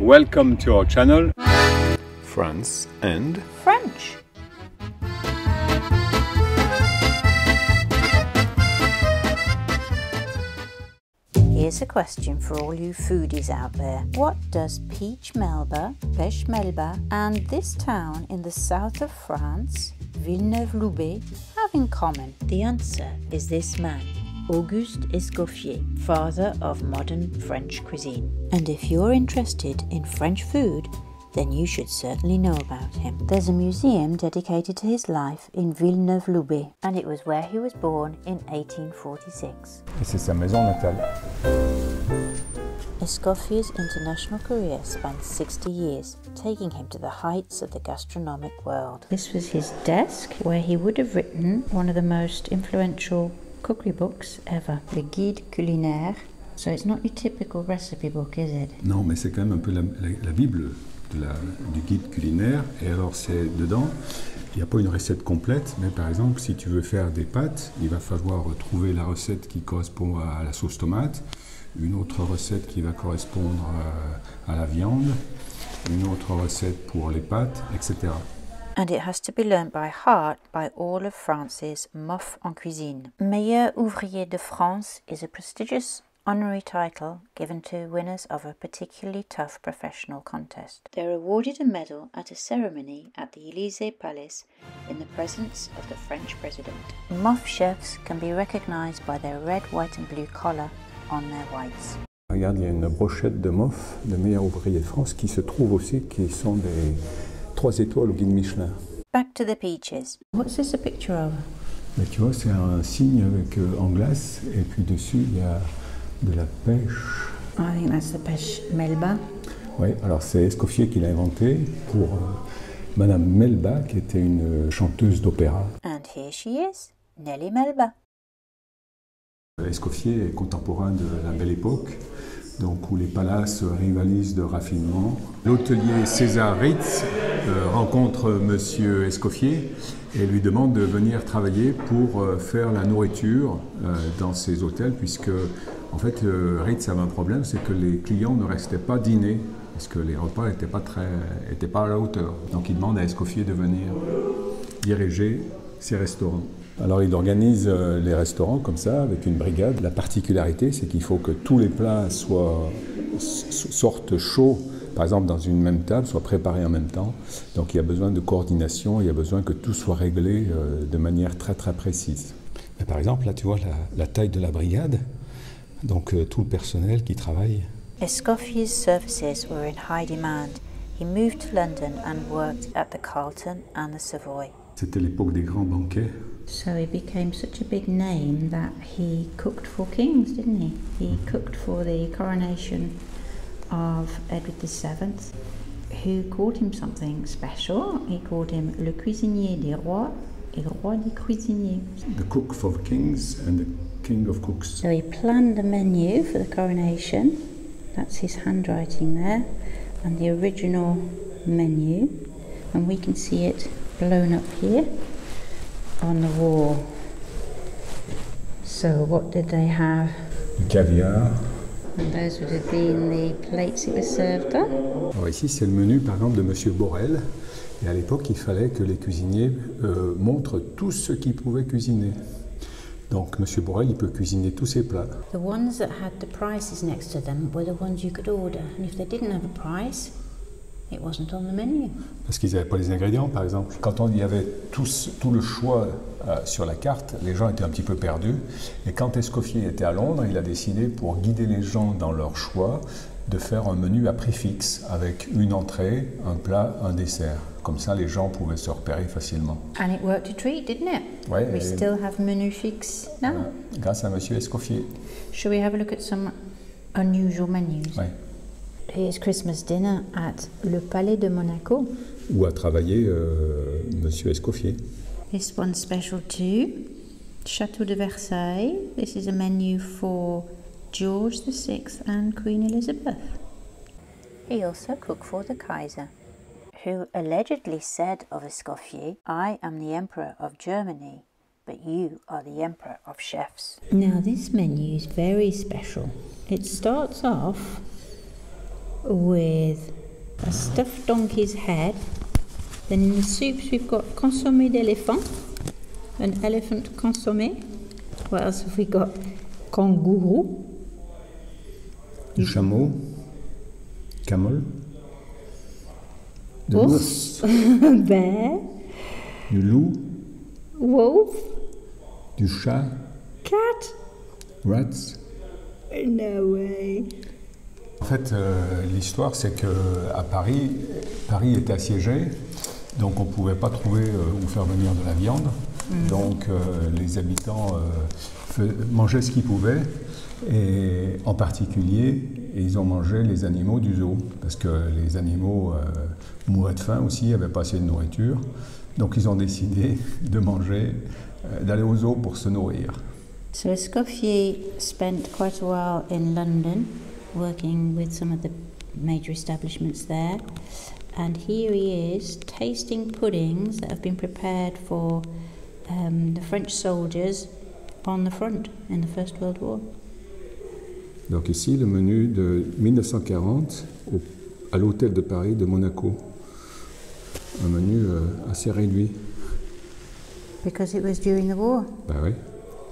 Welcome to our channel France and French. Here's a question for all you foodies out there. What does Peach Melba, Pêche Melba, and this town in the south of France, Villeneuve-Loubet, have in common? The answer is this man, Auguste Escoffier, father of modern French cuisine. And if you're interested in French food, then you should certainly know about him. There's a museum dedicated to his life in Villeneuve-Loubet, and it was where he was born in 1846. Et c'est sa maison natale. Escoffier's international career spanned 60 years, taking him to the heights of the gastronomic world. This was his desk, where he would have written one of the most influential cookery books ever, the Guide culinaire. So it's not your typical recipe book, is it? Non, mais c'est quand même un peu la Bible du guide culinaire. Et alors, c'est dedans, il n'y a pas une recette complète, mais par exemple, si tu veux faire des pâtes, il va falloir trouver la recette qui correspond à la sauce tomate, une autre recette qui va correspondre à la viande, une autre recette pour les pâtes, etc. And it has to be learned by heart by all of France's MOF en cuisine. Meilleur ouvrier de France is a prestigious honorary title given to winners of a particularly tough professional contest. They're awarded a medal at a ceremony at the Élysée Palace in the presence of the French president. MOF chefs can be recognized by their red, white and blue collar on their whites. Regarde, il y a une brochette de MOF, de meilleurs ouvriers de France, qui se trouve aussi, qui sont des 3 étoiles au guide Michelin. Back to the peaches. What's this a picture of? Mais tu vois, c'est un signe avec, en glace, et puis dessus, il y a de la pêche. I think that's the Pêche Melba. Oui, alors c'est Escoffier qui l'a inventé pour Madame Melba, qui était une chanteuse d'opéra. And here she is, Nelly Melba. Escoffier est contemporain de la Belle Époque, donc où les palaces rivalisent de raffinement. L'hôtelier César Ritz rencontre Monsieur Escoffier et lui demande de venir travailler pour faire la nourriture dans ses hôtels, puisque en fait Ritz avait un problème, c'est que les clients ne restaient pas dîner, parce que les repas n'étaient pas à la hauteur. Donc il demande à Escoffier de venir diriger ses restaurants. Alors il organise les restaurants comme ça, avec une brigade. La particularité, c'est qu'il faut que tous les plats sortent chauds, par exemple dans une même table, soient préparés en même temps. Donc il y a besoin de coordination, il y a besoin que tout soit réglé de manière très très précise. Mais par exemple, là tu vois la taille de la brigade, donc tout le personnel qui travaille. Escoffier's services were in high demand. He moved to London and worked at the Carlton and the Savoy. C'était l'époque des grands banquets. So he became such a big name that he cooked for kings, didn't he? He cooked for the coronation of Edward VII, who called him something special. He called him le cuisinier des rois et roi des cuisiniers. The cook for the kings and the king of cooks. So he planned the menu for the coronation. That's his handwriting there, and the original menu, and we can see it blown up here on the wall. So what did they have? Du caviar. And those would have been the plates it was served on. Alors ici, c'est le menu, par exemple, de Monsieur Borel. Et à l'époque, il fallait que les cuisiniers montrent tout ce qu'ils pouvaient cuisiner. Donc, Monsieur Borel, il peut cuisiner tous ses plats. The ones that had the prices next to them were the ones you could order. And if they didn't have a price, it wasn't on the menu. Parce qu'ils n'avaient pas les ingrédients, par exemple. Quand il y avait tout le choix sur la carte, les gens étaient un petit peu perdus. Et quand Escoffier était à Londres, il a décidé, pour guider les gens dans leur choix, de faire un menu à prix fixe, avec une entrée, un plat, un dessert. Comme ça, les gens pouvaient se repérer facilement. And it worked a treat, didn't it? Ouais, We still have menu fixe now. Grâce à Monsieur Escoffier. Shall we have a look at some unusual menus? Ouais. Here's Christmas dinner at Le Palais de Monaco. Où a travaillé Monsieur Escoffier. This one's special too. Château de Versailles. This is a menu for George VI and Queen Elizabeth. He also cooked for the Kaiser, who allegedly said of Escoffier, "I am the Emperor of Germany, but you are the Emperor of chefs." Now this menu is very special. It starts off with a stuffed donkey's head. Then in the soups we've got consommé d'éléphant, an elephant consommé. What else have we got? Kangourou. Du chameau, camel, de l'ours, Bear. du loup, Wolf. du chat, Cat. rats. No way. En fait, l'histoire, c'est qu'à Paris, Paris était assiégé, donc on ne pouvait pas trouver où faire venir de la viande. Donc les habitants mangeaient ce qu'ils pouvaient, et en particulier, ils ont mangé les animaux du zoo, parce que les animaux mouraient de faim aussi, n'avaient pas assez de nourriture. Donc ils ont décidé de manger, d'aller au zoo pour se nourrir. So Escoffier spent quite a while in London, working with some of the major establishments there. And here he is, tasting puddings that have been prepared for the French soldiers on the front in the First World War. Donc ici, le menu de 1940 à l'hôtel de Paris de Monaco. Un menu assez réduit. Because it was during the war. Ben oui,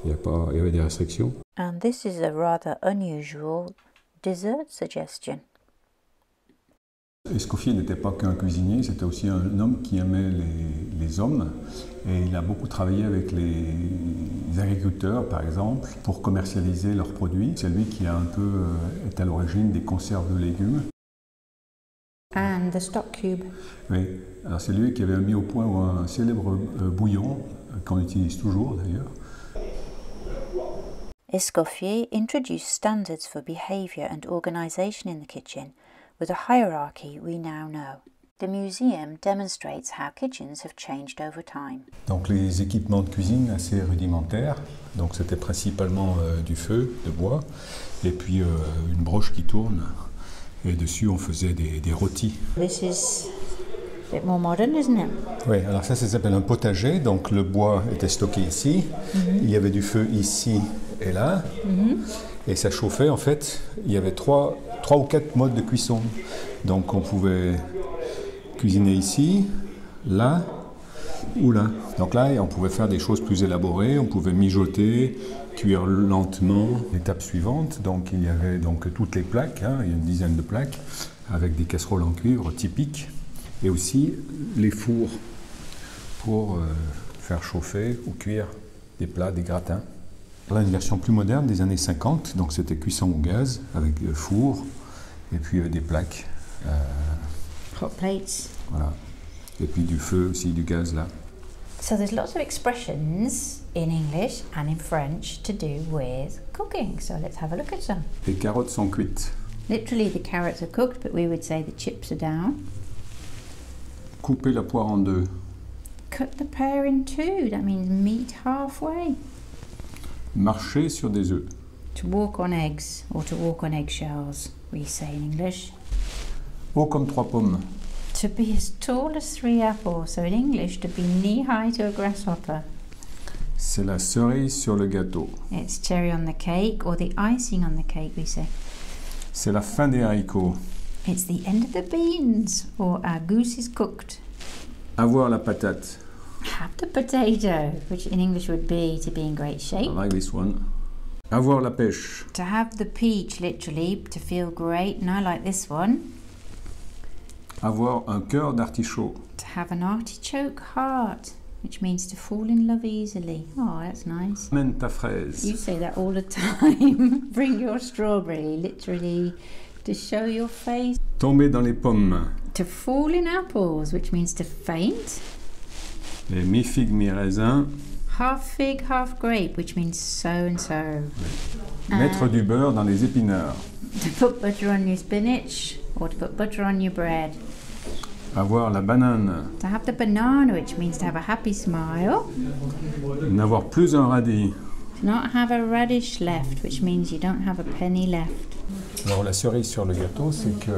il y avait des restrictions. And this is a rather unusual dessert suggestion. Escoffier n'était pas qu'un cuisinier, c'était aussi un homme qui aimait les hommes, et il a beaucoup travaillé avec les agriculteurs, par exemple, pour commercialiser leurs produits. C'est lui qui a un peu est à l'origine des conserves de légumes. And the stock cube. Oui, alors c'est lui qui avait mis au point un célèbre bouillon, qu'on utilise toujours d'ailleurs. Escoffier introduced standards for behaviour and organisation in the kitchen, with a hierarchy we now know. The museum demonstrates how kitchens have changed over time. Donc les équipements de cuisine assez rudimentaires, donc c'était principalement du feu, de bois, et puis une broche qui tourne, et dessus on faisait des rôtis. This is a bit more modern, isn't it? Oui, alors ça s'appelle un potager, donc le bois était stocké ici, il y avait du feu ici et là, et ça chauffait en fait, il y avait trois ou quatre modes de cuisson. Donc on pouvait cuisiner ici, là ou là. Donc là, on pouvait faire des choses plus élaborées, on pouvait mijoter, cuire lentement. L'étape suivante, donc il y avait donc toutes les plaques, hein, il y a une dizaine de plaques, avec des casseroles en cuivre typiques, et aussi les fours pour faire chauffer ou cuire des plats, des gratins. Là, une version plus moderne des années 50, donc c'était cuisson au gaz avec four et puis des plaques. Hot plates. Voilà. Et puis du feu aussi, du gaz là. So there's lots of expressions in English and in French to do with cooking. So let's have a look at some. Les carottes sont cuites. Literally the carrots are cooked, but we would say the chips are down. Couper la poire en deux. Cut the pear in two. That means meet halfway. Marcher sur des œufs. To walk on eggs, or to walk on eggshells, we say in English. Haut comme 3 pommes. To be as tall as 3 apples, so in English, to be knee-high to a grasshopper. C'est la cerise sur le gâteau. It's cherry on the cake, or the icing on the cake, we say. C'est la fin des haricots. It's the end of the beans, or our goose is cooked. Avoir la patate. Have the potato, which in English would be to be in great shape. I like this one. Avoir la pêche. To have the peach, literally, to feel great, and I like this one. Avoir un cœur d'artichaut. To have an artichoke heart, which means to fall in love easily. Oh, that's nice. Amène ta fraise. You say that all the time. Bring your strawberry, literally, to show your face. Tomber dans les pommes. To fall in apples, which means to faint. Et mi-figue, mi-raisin. Half fig, half grape, which means so and so. Mettre du beurre dans les épinards. To put butter on your spinach, or to put butter on your bread. Avoir la banane. To have the banana, which means to have a happy smile. N'avoir plus un radis. To not have a radish left, which means you don't have a penny left. Alors la cerise sur le gâteau, c'est que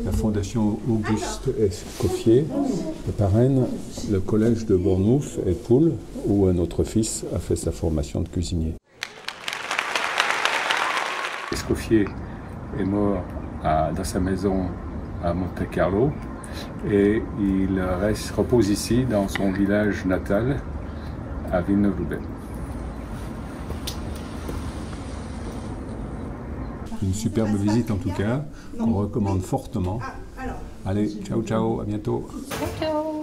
la Fondation Auguste Escoffier parraine le collège de Bournouf et Poul, où notre fils a fait sa formation de cuisinier. Escoffier est mort dans sa maison à Monte Carlo et il repose ici dans son village natal à Villeneuve-Loubet. Une superbe visite en tout cas, qu'on recommande fortement. Allez, ciao ciao, à bientôt. Ciao.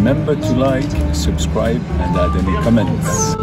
Remember to like, subscribe and add any comments.